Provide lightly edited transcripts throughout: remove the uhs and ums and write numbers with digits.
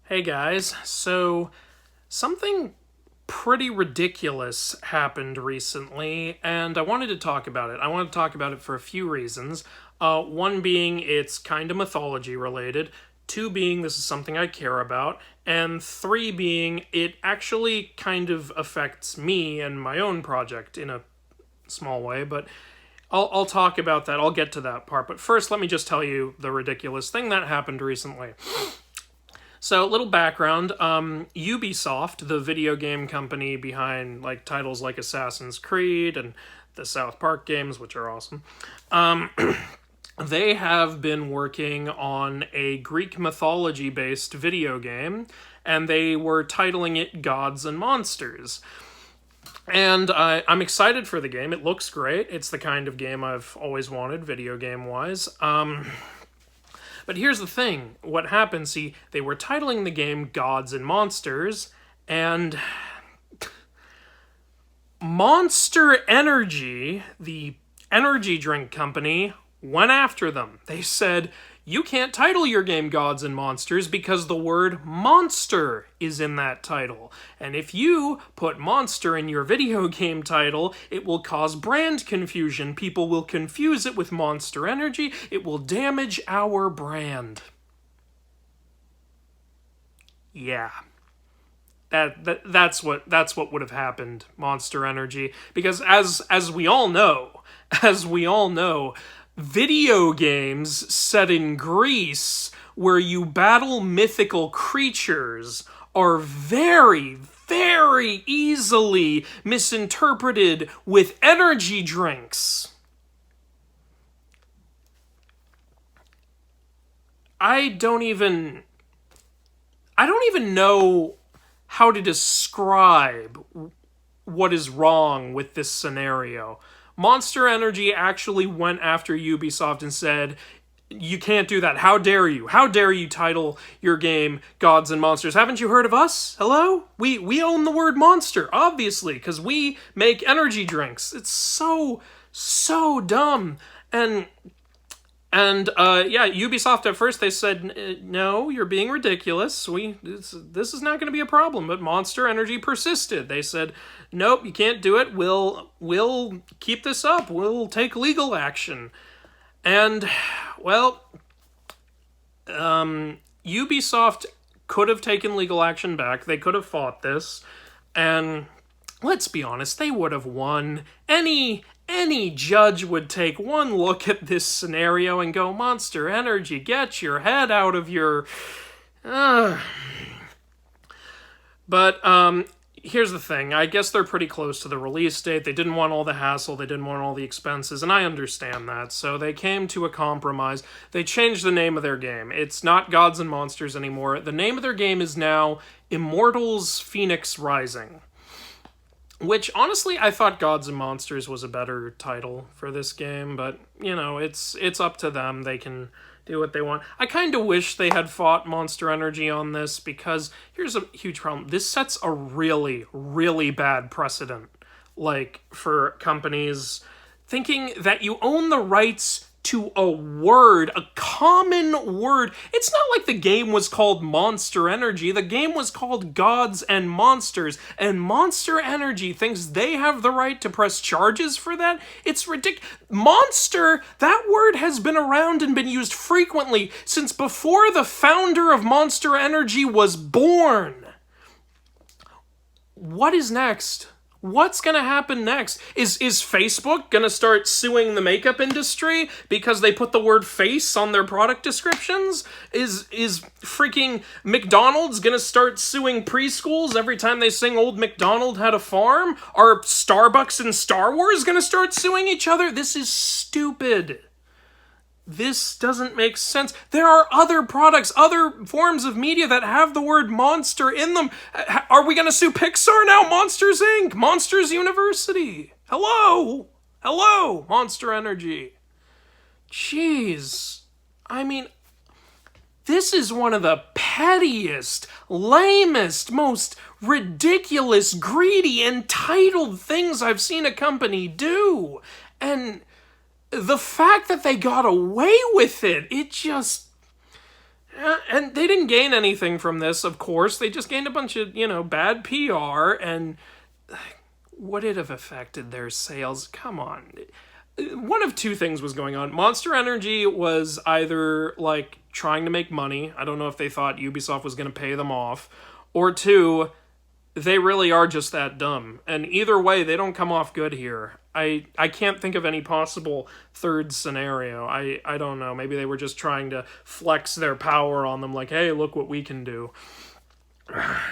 Hey guys, so something pretty ridiculous happened recently, and I wanted to talk about it. I wanted to talk about it for a few reasons. One being it's kind of mythology related, two being this is something I care about, and three being it actually kind of affects me and my own project in a small way, but I'll talk about that. I'll get to that part. But first, let me just tell you the ridiculous thing that happened recently. So, little background, Ubisoft, the video game company behind titles like Assassin's Creed and the South Park games, which are awesome, they have been working on a Greek mythology-based video game, and they were titling it Gods and Monsters. And I'm excited for the game. It looks great. It's the kind of game I've always wanted, video game-wise. But here's the thing. What happened, see, they were titling the game Gods and Monsters, and Monster Energy, the energy drink company, went after them. They said, you can't title your game Gods and Monsters because the word monster is in that title. And if you put monster in your video game title, it will cause brand confusion. People will confuse it with Monster Energy. It will damage our brand. Yeah. That's what would have happened, Monster Energy. Because as we all know, video games set in Greece where you battle mythical creatures are very, very easily misinterpreted with energy drinks. I don't even know how to describe what is wrong with this scenario. Monster Energy actually went after Ubisoft and said, you can't do that. How dare you? How dare you title your game Gods and Monsters? Haven't you heard of us? Hello? We own the word monster, obviously, because we make energy drinks. It's so dumb. And Ubisoft at first they said, no, you're being ridiculous. This is not going to be a problem. But Monster Energy persisted. They said, nope, you can't do it. We'll keep this up. We'll take legal action. And well, Ubisoft could have taken legal action back. They could have fought this, and let's be honest, they would have won. Any judge would take one look at this scenario and go, Monster Energy, get your head out of your... But, here's the thing. I guess they're pretty close to the release date. They didn't want all the hassle. They didn't want all the expenses, and I understand that. So they came to a compromise. They changed the name of their game. It's not Gods and Monsters anymore. The name of their game is now Immortals Fenyx Rising. Which, honestly, I thought Gods and Monsters was a better title for this game, but, you know, it's up to them. They can do what they want. I kind of wish they had fought Monster Energy on this, because here's a huge problem. This sets a really, really bad precedent, for companies thinking that you own the rights to a word, a common word. It's not like the game was called Monster Energy. The game was called Gods and Monsters, and Monster Energy thinks they have the right to press charges for that? It's ridiculous. Monster, that word has been around and been used frequently since before the founder of Monster Energy was born. What is next? What's gonna happen next? Is Facebook gonna start suing the makeup industry because they put the word face on their product descriptions? Is freaking McDonald's gonna start suing preschools every time they sing Old MacDonald Had a Farm? Are Starbucks and Star Wars gonna start suing each other? This is stupid. This doesn't make sense. There are other products, other forms of media that have the word monster in them. Are we going to sue Pixar now? Monsters Inc., Monsters University. Hello, Monster Energy. Jeez. I mean, this is one of the pettiest, lamest, most ridiculous, greedy, entitled things I've seen a company do. And the fact that they got away with it, it just... And they didn't gain anything from this, of course. They just gained a bunch of, bad PR, and would it have affected their sales? Come on. One of two things was going on. Monster Energy was either, like, trying to make money. I don't know if they thought Ubisoft was going to pay them off. Or two, they really are just that dumb. And either way, they don't come off good here. I can't think of any possible third scenario. I don't know. Maybe they were just trying to flex their power on them, like, hey, look what we can do.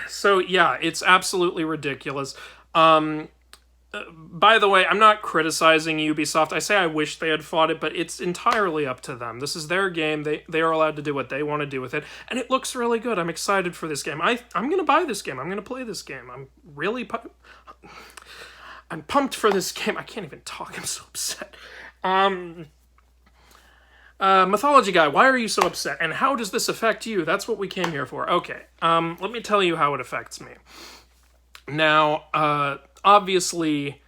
So, yeah, it's absolutely ridiculous. By the way, I'm not criticizing Ubisoft. I say I wish they had fought it, but it's entirely up to them. This is their game. They are allowed to do what they want to do with it, and it looks really good. I'm excited for this game. I'm going to buy this game. I'm going to play this game. I'm pumped for this game. I can't even talk. I'm so upset. Mythology guy, why are you so upset? And how does this affect you? That's what we came here for. Okay, let me tell you how it affects me. Now, obviously,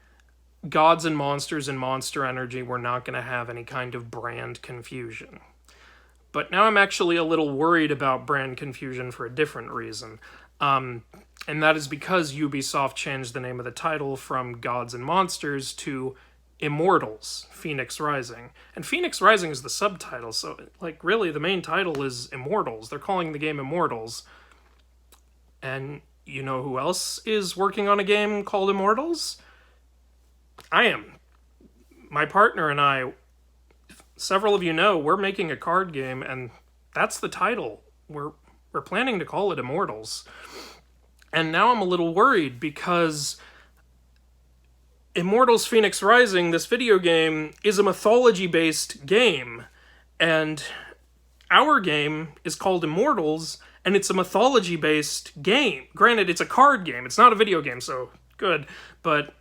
Gods and Monsters and Monster Energy were not going to have any kind of brand confusion. But now I'm actually a little worried about brand confusion for a different reason. And that is because Ubisoft changed the name of the title from Gods and Monsters to Immortals, Phoenix Rising. And Phoenix Rising is the subtitle, so, like, really, the main title is Immortals. They're calling the game Immortals. And you know who else is working on a game called Immortals? I am. My partner and I, several of you know, we're making a card game, and that's the title. We're planning to call it Immortals. And now I'm a little worried because Immortals Phoenix Rising, this video game, is a mythology-based game. And our game is called Immortals, and it's a mythology-based game. Granted, it's a card game. It's not a video game, so good. But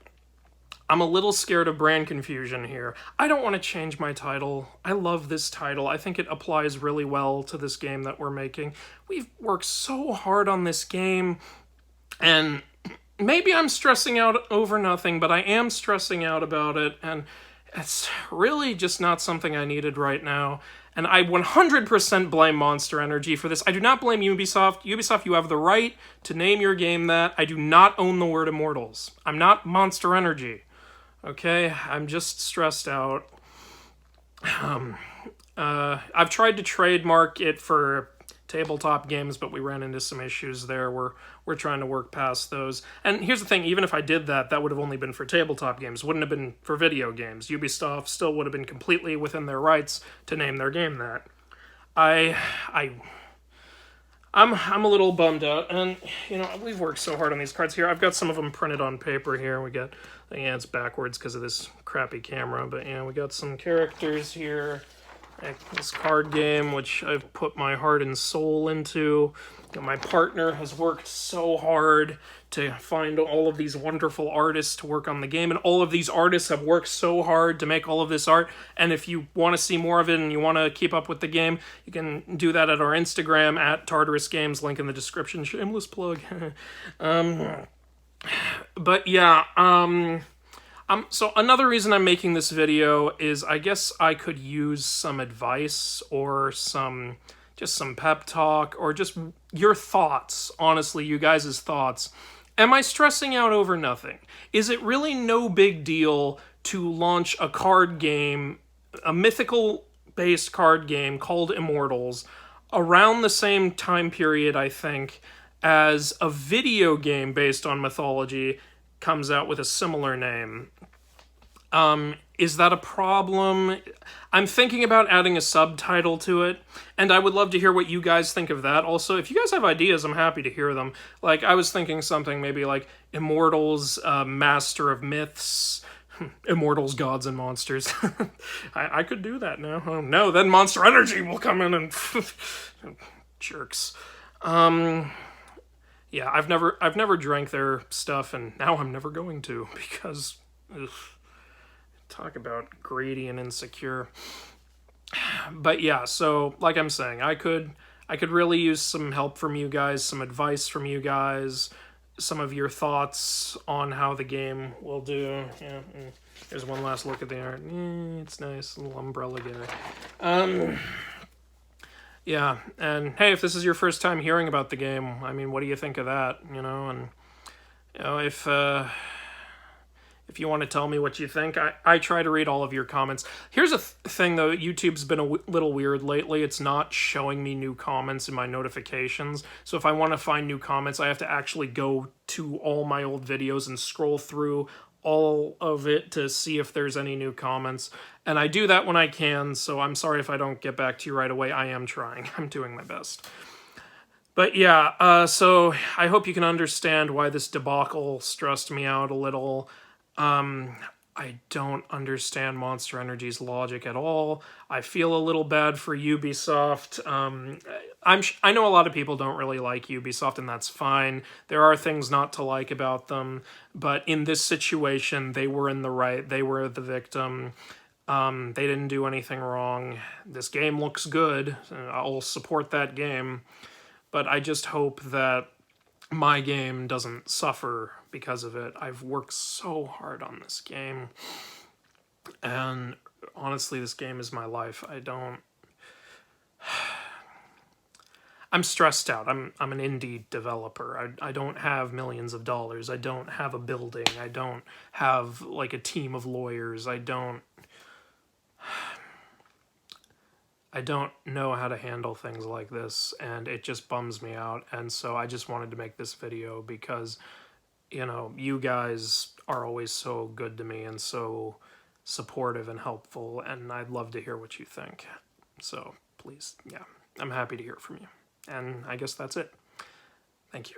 I'm a little scared of brand confusion here. I don't want to change my title. I love this title. I think it applies really well to this game that we're making. We've worked so hard on this game, and maybe I'm stressing out over nothing, but I am stressing out about it, and it's really just not something I needed right now. And I 100% blame Monster Energy for this. I do not blame Ubisoft. Ubisoft, you have the right to name your game that. I do not own the word Immortals. I'm not Monster Energy. Okay? I'm just stressed out. I've tried to trademark it for tabletop games, but we ran into some issues there. We're trying to work past those. And here's the thing, even if I did that, that would have only been for tabletop games. Wouldn't have been for video games. Ubisoft still would have been completely within their rights to name their game that. I'm a little bummed out, and we've worked so hard on these cards here. I've got some of them printed on paper here. We got, it's backwards because of this crappy camera, but we got some characters here. This card game, which I've put my heart and soul into. My partner has worked so hard to find all of these wonderful artists to work on the game, and all of these artists have worked so hard to make all of this art. And if you want to see more of it and you want to keep up with the game, you can do that at our Instagram, at Tartarus Games, link in the description. Shameless plug. But yeah, so another reason I'm making this video is I guess I could use some advice or some pep talk or just your thoughts, honestly, you guys' thoughts. Am I stressing out over nothing? Is it really no big deal to launch a card game, a mythical-based card game called Immortals, around the same time period, I think, as a video game based on mythology comes out with a similar name? Is that a problem? I'm thinking about adding a subtitle to it, and I would love to hear what you guys think of that. Also, if you guys have ideas, I'm happy to hear them. Like, I was thinking something maybe like Immortals, Master of Myths, Immortals, Gods and Monsters. I could do that now. Oh no, then Monster Energy will come in and jerks. Yeah, I've never drank their stuff, and now I'm never going to because talk about greedy and insecure. But yeah, so like I'm saying, I could really use some help from you guys, some advice from you guys, some of your thoughts on how the game will do. Yeah, there's one last look at the art. It's nice, little umbrella guy. Yeah, and hey, if this is your first time hearing about the game, I mean, what do you think of that? You know, and you know, if you want to tell me what you think, I try to read all of your comments. Here's a thing though, YouTube's been a little weird lately. It's not showing me new comments in my notifications. So if I want to find new comments, I have to actually go to all my old videos and scroll through all of it to see if there's any new comments. And I do that when I can, so I'm sorry if I don't get back to you right away. I am trying. I'm doing my best. But yeah, so I hope you can understand why this debacle stressed me out a little. I don't understand Monster Energy's logic at all. I feel a little bad for Ubisoft. I know a lot of people don't really like Ubisoft, and that's fine. There are things not to like about them, but in this situation, they were in the right. They were the victim. They didn't do anything wrong. This game looks good. I'll support that game, but I just hope that my game doesn't suffer because of it. I've worked so hard on this game, and honestly, this game is my life. I'm stressed out. I'm an indie developer. I don't have millions of dollars. I don't have a building. I don't have like a team of lawyers. I don't know how to handle things like this, and it just bums me out. And so I just wanted to make this video because, you know, you guys are always so good to me and so supportive and helpful, and I'd love to hear what you think. So please, yeah, I'm happy to hear from you. And I guess that's it. Thank you.